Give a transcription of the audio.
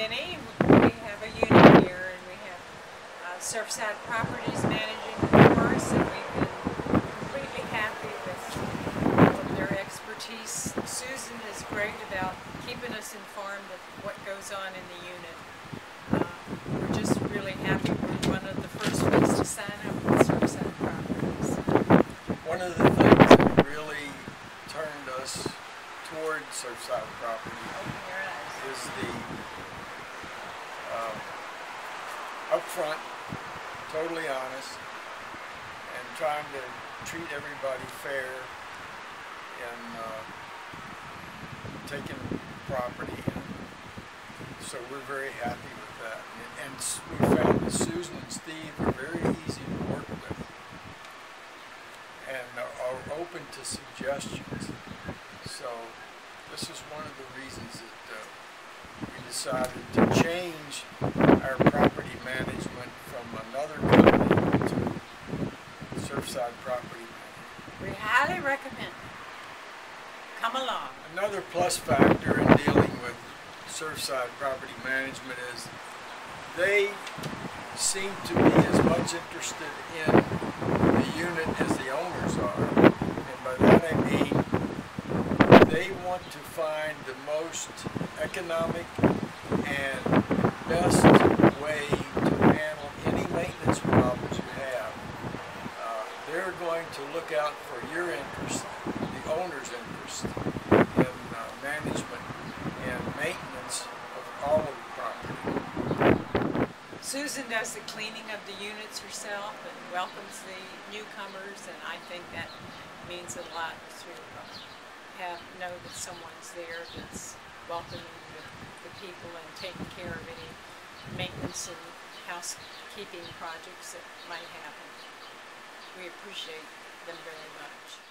Benny. We have a unit here, and we have Surfside Properties managing for us, and we've been completely happy with all of their expertise. Susan is great about keeping us informed of what goes on in the unit. We're just really happy. We're one of the first ones to sign up with Surfside Properties. One of the things that really turned us toward Surfside Property is the upfront, totally honest, and trying to treat everybody fair in taking property. So we're very happy with that. And we found that Susan and Steve are very easy to work with and are open to suggestions. So this is one of the reasons that we decided to change our property management from another company to Surfside Property Management. We highly recommend it. Come along. Another plus factor in dealing with Surfside Property Management is they seem to be as much interested in the unit as the owners are. And by that I mean they want to find the most economic and best way to handle any maintenance problems you have. They're going to look out for your interest, the owner's interest, in management and maintenance of all of the property. Susan does the cleaning of the units herself and welcomes the newcomers, and I think that means a lot to know that someone's there that's welcoming the people and taking care of any maintenance and housekeeping projects that might happen. We appreciate them very much.